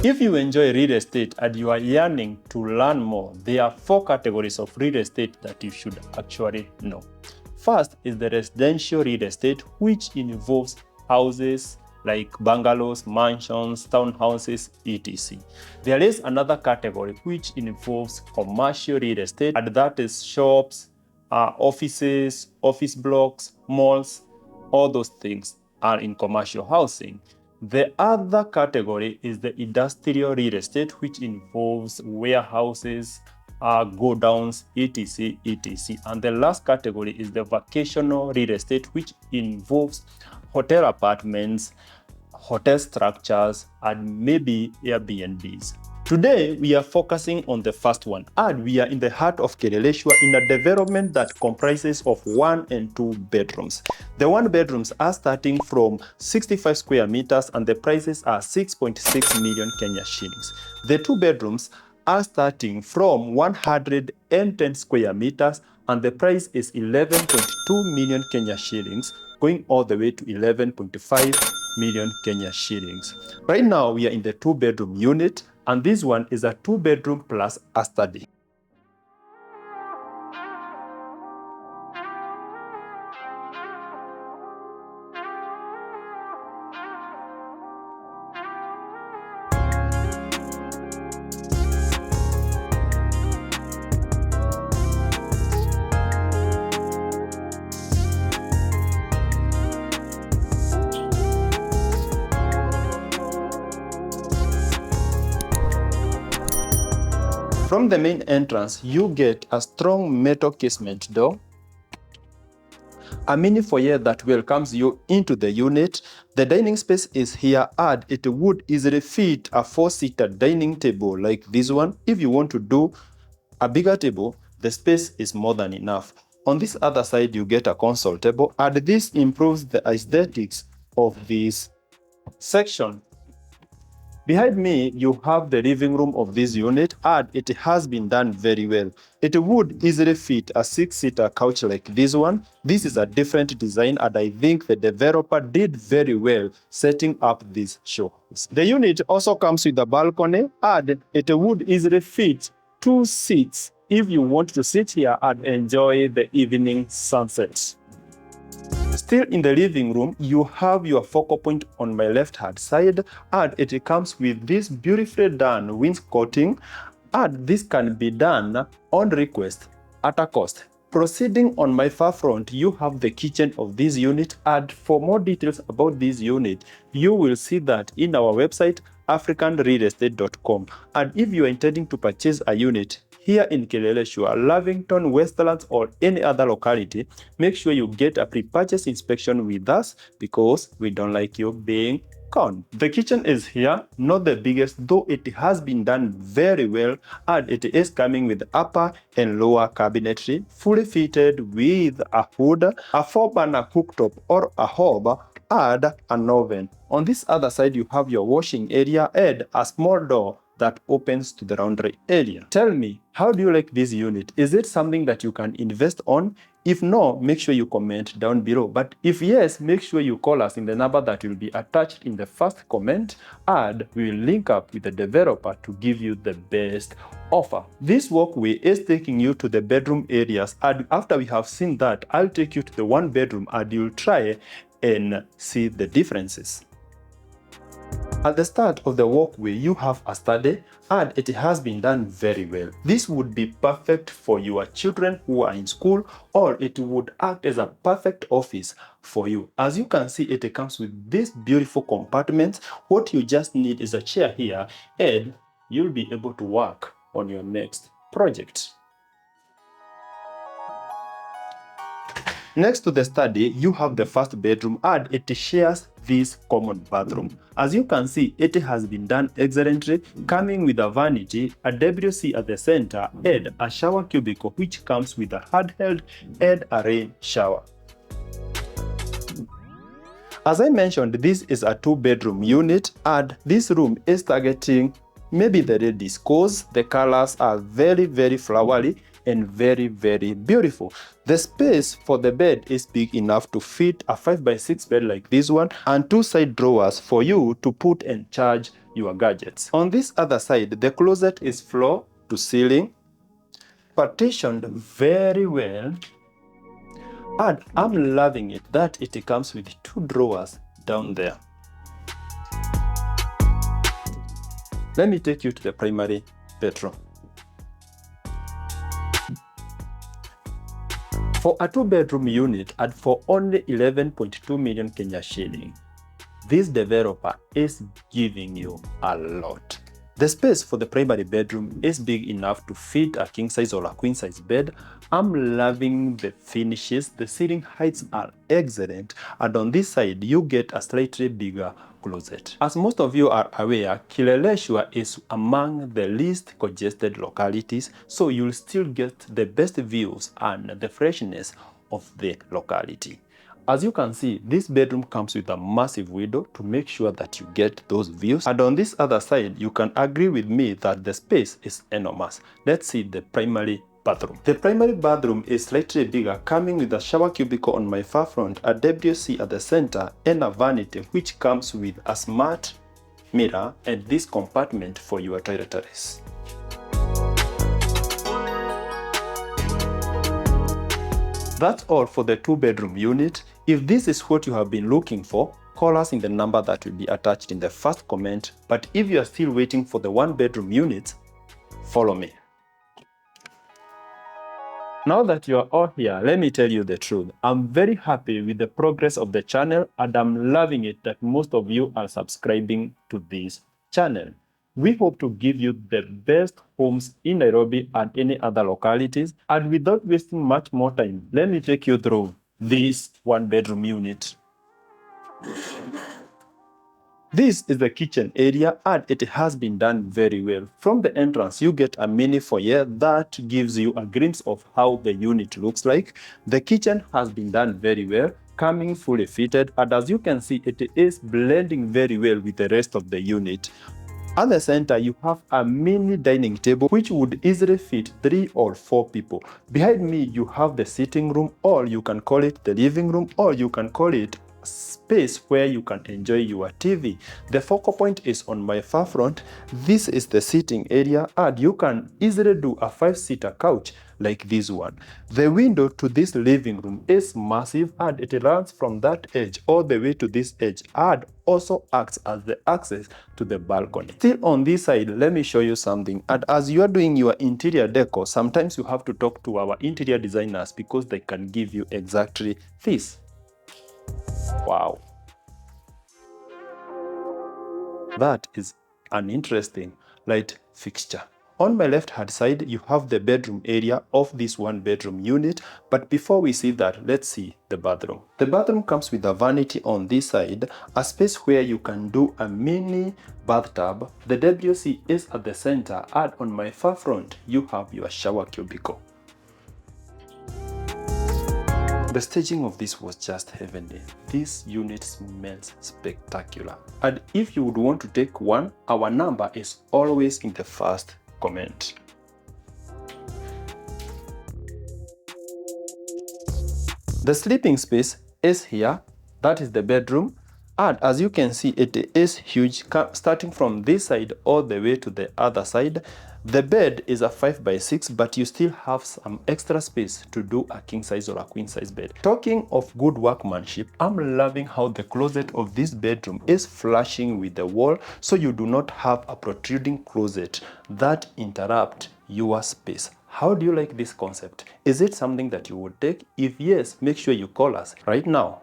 If you enjoy real estate and you are yearning to learn more, there are 4 categories of real estate that you should actually know. First is the residential real estate, which involves houses like bungalows, mansions, townhouses, etc. There is another category which involves commercial real estate, and that is shops, offices, office blocks, malls, all those things are in commercial housing. The other category is the industrial real estate, which involves warehouses, go downs, etc, etc. And the last category is the vacational real estate, which involves hotel apartments, hotel structures, and maybe Airbnbs. Today, we are focusing on the first one, and we are in the heart of Kileleshwa in a development that comprises of 1 and 2 bedrooms. The 1 bedrooms are starting from 65 square meters and the prices are 6.6 million Kenya shillings. The 2 bedrooms are starting from 110 square meters and the price is 11.2 million Kenya shillings, going all the way to 11.5 million Kenya shillings. Right now, we are in the 2-bedroom unit, and this one is a 2-bedroom plus a study. From the main entrance, you get a strong metal casement door, a mini foyer that welcomes you into the unit. The dining space is here, and it would easily fit a 4-seater dining table like this one. If you want to do a bigger table, the space is more than enough. On this other side, you get a console table, and this improves the aesthetics of this section. Behind me, you have the living room of this unit, and it has been done very well. It would easily fit a 6-seater couch like this one. This is a different design, and I think the developer did very well setting up this show. The unit also comes with a balcony, and it would easily fit 2 seats if you want to sit here and enjoy the evening sunset. Still in the living room, you have your focal point on my left-hand side, and it comes with this beautifully done wainscoting, and this can be done on request at a cost. Proceeding on my far front, you have the kitchen of this unit, and for more details about this unit, you will see that in our website, africanrealestate.com. And if you are intending to purchase a unit here in Kileleshwa, Lavington, Westlands, or any other locality, make sure you get a pre-purchase inspection with us, because we don't like you being conned. The kitchen is here, not the biggest, though it has been done very well, and it is coming with upper and lower cabinetry, fully fitted with a hood, a 4-burner cooktop or a hob, and an oven. On this other side, you have your washing area and a small door that opens to the laundry area. Tell me, how do you like this unit? Is it something that you can invest on? If no, make sure you comment down below. But if yes, make sure you call us in the number that will be attached in the first comment, and we will link up with the developer to give you the best offer. This walkway is taking you to the bedroom areas, and after we have seen that, I'll take you to the 1 bedroom and you'll try and see the differences. At the start of the walkway, you have a study, and it has been done very well. This would be perfect for your children who are in school, or it would act as a perfect office for you. As you can see, it comes with these beautiful compartments. What you just need is a chair here, and you'll be able to work on your next project. Next to the study, you have the 1st bedroom, and it shares this common bathroom. As you can see, it has been done excellently, coming with a vanity, a WC at the center, and a shower cubicle which comes with a handheld and a rain shower. As I mentioned, this is a 2-bedroom unit, and this room is targeting Maybe the red is because the colors are very flowery and very beautiful. The space for the bed is big enough to fit a 5x6 bed like this one, and 2 side drawers for you to put and charge your gadgets. On this other side, the closet is floor to ceiling, partitioned very well, and I'm loving it that it comes with 2 drawers down there. Let me take you to the primary bedroom. For a 2-bedroom unit and for only 11.2 million Kenya shilling, this developer is giving you a lot. The space for the primary bedroom is big enough to fit a king size or a queen size bed. I'm loving the finishes. The ceiling heights are excellent, and on this side you get a slightly bigger closet. As most of you are aware, Kileleshwa is among the least congested localities, so you'll still get the best views and the freshness of the locality. As you can see, this bedroom comes with a massive window to make sure that you get those views. And on this other side, you can agree with me that the space is enormous. Let's see the primary bathroom. The primary bathroom is slightly bigger, coming with a shower cubicle on my far front, a WC at the center, and a vanity which comes with a smart mirror and this compartment for your toiletries. That's all for the 2-bedroom unit. If this is what you have been looking for, call us in the number that will be attached in the first comment. But if you are still waiting for the 1-bedroom unit, follow me. Now that you are all here, let me tell you the truth. I'm very happy with the progress of the channel, and I'm loving it that most of you are subscribing to this channel. We hope to give you the best homes in Nairobi and any other localities. And without wasting much more time, let me take you through this 1-bedroom unit. This is the kitchen area, and it has been done very well. From the entrance, you get a mini foyer that gives you a glimpse of how the unit looks like. The kitchen has been done very well, coming fully fitted, and as you can see, it is blending very well with the rest of the unit. At the center, you have a mini dining table which would easily fit 3 or 4 people. Behind me, you have the sitting room, or you can call it the living room, or you can call it space where you can enjoy your TV. The focal point is on my far front. This is the sitting area, and you can easily do a 5-seater couch like this one. The window to this living room is massive, and it runs from that edge all the way to this edge, and also acts as the access to the balcony. Still on this side, let me show you something. And as you are doing your interior decor, sometimes you have to talk to our interior designers because they can give you exactly this. Wow, that is an interesting light fixture. On my left hand side, you have the bedroom area of this 1-bedroom unit, but before we see that, let's see the bathroom. The bathroom comes with a vanity on this side, a space where you can do a mini bathtub. The WC is at the center, and on my far front, you have your shower cubicle. The staging of this was just heavenly. This unit smells spectacular. And if you would want to take one, our number is always in the first comment. The sleeping space is here. That is the bedroom. And as you can see, it is huge, starting from this side all the way to the other side. The bed is a 5x6, but you still have some extra space to do a king size or a queen size bed. Talking of good workmanship, I'm loving how the closet of this bedroom is flashing with the wall, so you do not have a protruding closet that interrupt your space. How do you like this concept? Is it something that you would take? If yes, make sure you call us right now.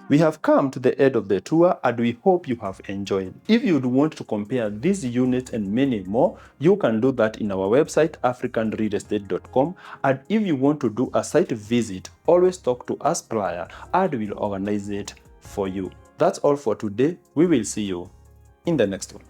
We have come to the end of the tour, and we hope you have enjoyed. If you would want to compare these units and many more, you can do that in our website africanrealestate.com. And if you want to do a site visit, always talk to us prior and we'll organize it for you. That's all for today. We will see you in the next one.